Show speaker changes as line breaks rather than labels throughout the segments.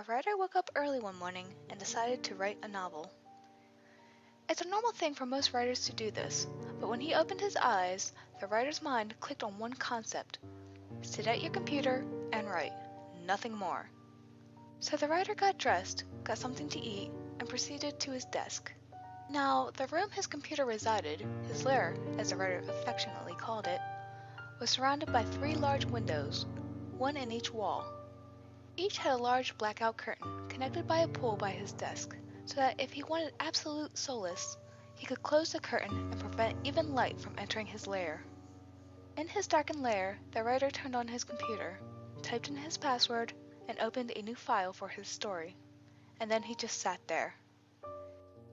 A writer woke up early one morning and decided to write a novel. It's a normal thing for most writers to do this, but when he opened his eyes, the writer's mind clicked on one concept: sit at your computer and write, nothing more. So the writer got dressed, got something to eat, and proceeded to his desk. Now, the room his computer resided, his lair, as the writer affectionately called it, was surrounded by 3 large windows, one in each wall. Each had a large blackout curtain connected by a pull by his desk, so that if he wanted absolute solace, he could close the curtain and prevent even light from entering his lair. In his darkened lair, the writer turned on his computer, typed in his password, and opened a new file for his story. And then he just sat there.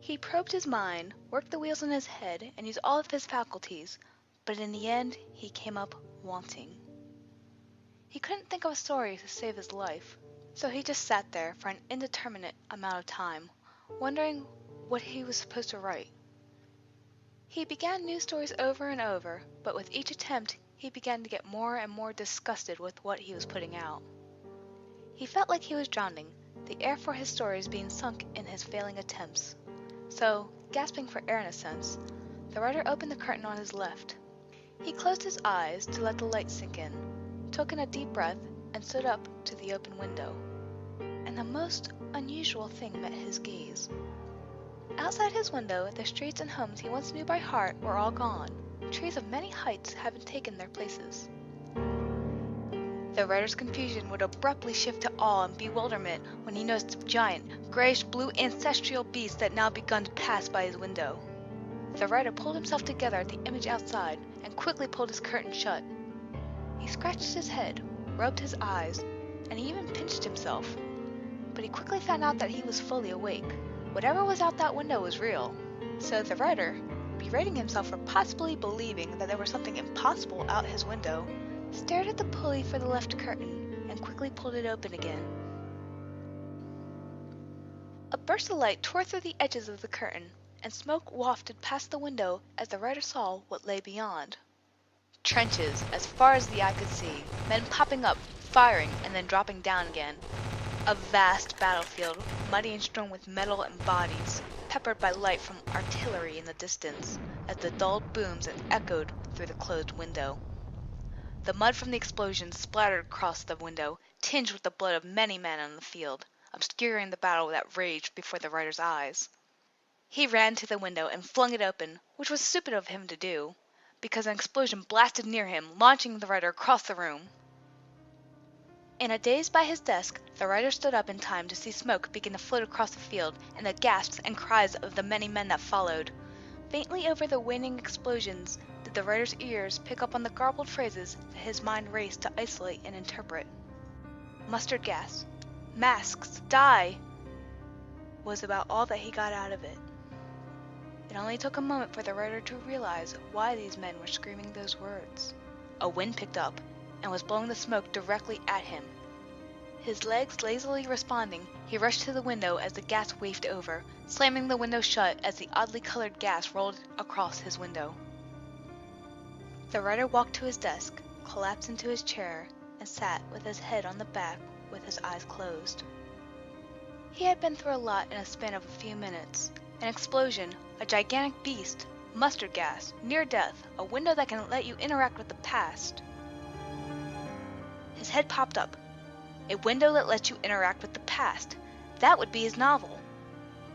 He probed his mind, worked the wheels in his head, and used all of his faculties, but in the end, he came up wanting. He couldn't think of a story to save his life, so he just sat there for an indeterminate amount of time, wondering what he was supposed to write. He began new stories over and over, but with each attempt, he began to get more and more disgusted with what he was putting out. He felt like he was drowning, the air for his stories being sunk in his failing attempts. So, gasping for air in a sense, the writer opened the curtain on his left. He closed his eyes to let the light sink in, took in a deep breath, and stood up to the open window. And the most unusual thing met his gaze. Outside his window, the streets and homes he once knew by heart were all gone, trees of many heights having taken their places. The writer's confusion would abruptly shift to awe and bewilderment when he noticed a giant, grayish-blue ancestral beast that now begun to pass by his window. The writer pulled himself together at the image outside and quickly pulled his curtain shut. He scratched his head, rubbed his eyes, and he even pinched himself. But he quickly found out that he was fully awake. Whatever was out that window was real. So the writer, berating himself for possibly believing that there was something impossible out his window, stared at the pulley for the left curtain and quickly pulled it open again. A burst of light tore through the edges of the curtain, and smoke wafted past the window as the writer saw what lay beyond. Trenches, as far as the eye could see, men popping up, firing, and then dropping down again. A vast battlefield, muddy and strewn with metal and bodies, peppered by light from artillery in the distance, as the dulled booms echoed through the closed window. The mud from the explosion splattered across the window, tinged with the blood of many men on the field, obscuring the battle that raged before the writer's eyes. He ran to the window and flung it open, which was stupid of him to do, because an explosion blasted near him, launching the writer across the room. In a daze by his desk, the writer stood up in time to see smoke begin to float across the field and the gasps and cries of the many men that followed. Faintly over the waning explosions did the writer's ears pick up on the garbled phrases that his mind raced to isolate and interpret. Mustard gas, masks, die, was about all that he got out of it. It only took a moment for the writer to realize why these men were screaming those words. A wind picked up and was blowing the smoke directly at him. His legs lazily responding, he rushed to the window as the gas wafted over, slamming the window shut as the oddly colored gas rolled across his window. The writer walked to his desk, collapsed into his chair, and sat with his head on the back with his eyes closed. He had been through a lot in a span of a few minutes. An explosion, a gigantic beast, mustard gas, near death, a window that can let you interact with the past. His head popped up. A window that lets you interact with the past. That would be his novel.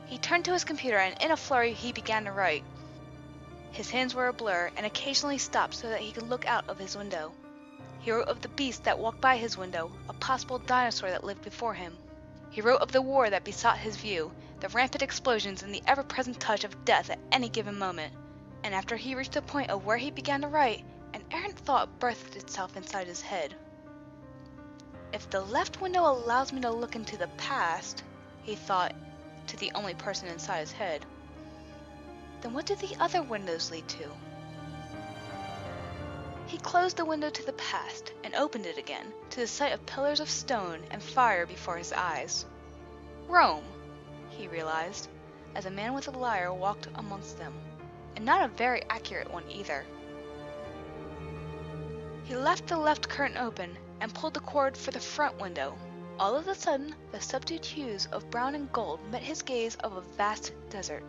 He turned to his computer and in a flurry he began to write. His hands were a blur and occasionally stopped so that he could look out of his window. He wrote of the beast that walked by his window, a possible dinosaur that lived before him. He wrote of the war that besought his view, the rampant explosions and the ever-present touch of death at any given moment. And after he reached the point of where he began to write, an errant thought birthed itself inside his head. If the left window allows me to look into the past, he thought, to the only person inside his head, then what do the other windows lead to? He closed the window to the past and opened it again to the sight of pillars of stone and fire before his eyes. Rome, he realized, as a man with a lyre walked amongst them, and not a very accurate one either. He left the left curtain open and pulled the cord for the front window. All of a sudden, the subdued hues of brown and gold met his gaze of a vast desert.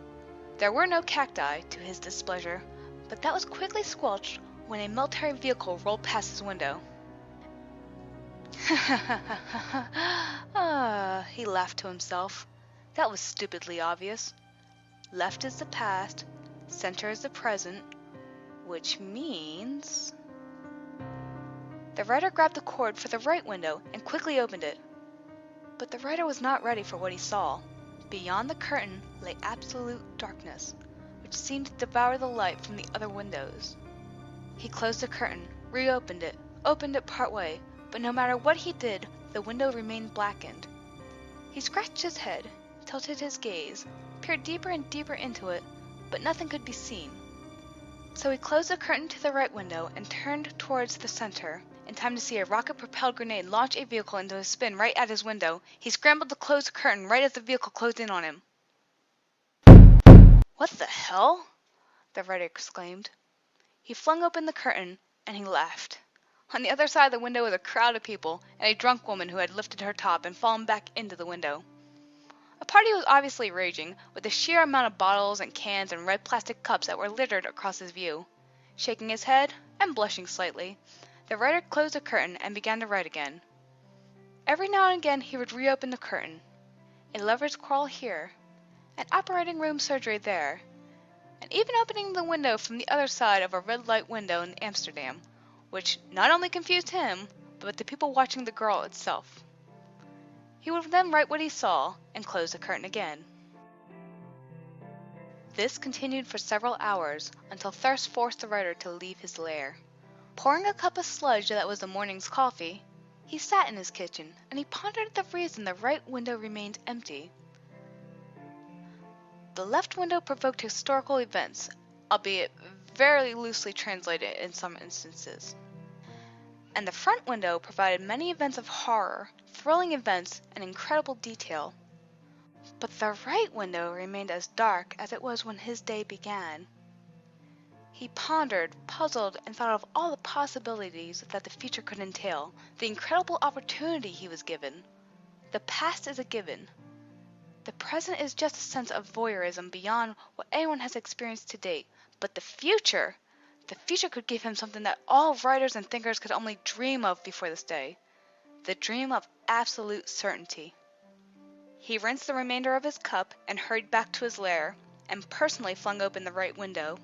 There were no cacti, to his displeasure, but that was quickly squelched when a military vehicle rolled past his window. He laughed to himself. That was stupidly obvious. Left is the past, center is the present, which means... The writer grabbed the cord for the right window and quickly opened it. But the writer was not ready for what he saw. Beyond the curtain lay absolute darkness, which seemed to devour the light from the other windows. He closed the curtain, reopened it, opened it partway, but no matter what he did, the window remained blackened. He scratched his head, tilted his gaze, peered deeper and deeper into it, but nothing could be seen. So he closed the curtain to the right window and turned towards the center. In time to see a rocket-propelled grenade launch a vehicle into a spin right at his window, he scrambled to close the curtain right as the vehicle closed in on him. "What the hell?" the writer exclaimed. He flung open the curtain, and he laughed. On the other side of the window was a crowd of people, and a drunk woman who had lifted her top and fallen back into the window. A party was obviously raging, with the sheer amount of bottles and cans and red plastic cups that were littered across his view. Shaking his head, and blushing slightly, the writer closed the curtain and began to write again. Every now and again he would reopen the curtain. A lover's quarrel here, an operating room surgery there, and even opening the window from the other side of a red light window in Amsterdam, which not only confused him, but the people watching the girl itself. He would then write what he saw and close the curtain again. This continued for several hours, until thirst forced the writer to leave his lair. Pouring a cup of sludge that was the morning's coffee, he sat in his kitchen, and he pondered the reason the right window remained empty. The left window provoked historical events, albeit very loosely translated in some instances. And the front window provided many events of horror, thrilling events, and incredible detail. But the right window remained as dark as it was when his day began. He pondered, puzzled, and thought of all the possibilities that the future could entail, the incredible opportunity he was given. The past is a given. The present is just a sense of voyeurism beyond what anyone has experienced to date. But the future could give him something that all writers and thinkers could only dream of before this day. The dream of absolute certainty. He rinsed the remainder of his cup and hurried back to his lair, and personally flung open the right window.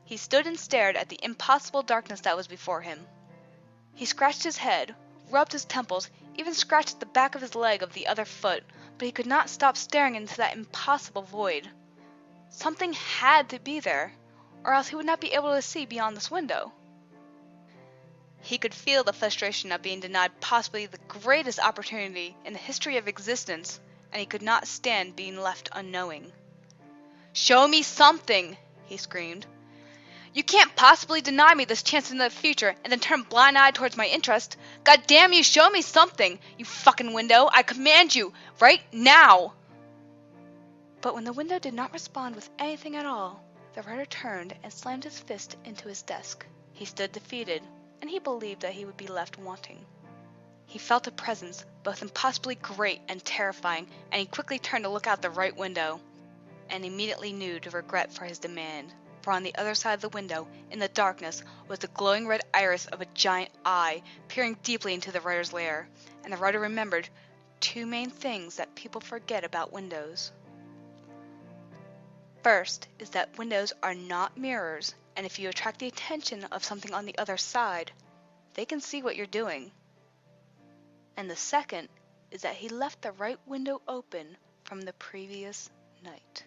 He stood and stared at the impossible darkness that was before him. He scratched his head, rubbed his temples, even scratched the back of his leg of the other foot, but he could not stop staring into that impossible void. Something had to be there, or else he would not be able to see beyond this window. He could feel the frustration of being denied possibly the greatest opportunity in the history of existence, and he could not stand being left unknowing. "Show me something!" he screamed. "You can't possibly deny me this chance in the future and then turn a blind eye towards my interest. God damn you, show me something, you fucking window! I command you, right now!" But when the window did not respond with anything at all, the writer turned and slammed his fist into his desk. He stood defeated, and he believed that he would be left wanting. He felt a presence both impossibly great and terrifying, and he quickly turned to look out the right window, and immediately knew the regret for his demand. For on the other side of the window, in the darkness, was the glowing red iris of a giant eye peering deeply into the writer's lair, and the writer remembered two main things that people forget about windows. First is that windows are not mirrors, and if you attract the attention of something on the other side, they can see what you're doing. And the second is that he left the right window open from the previous night.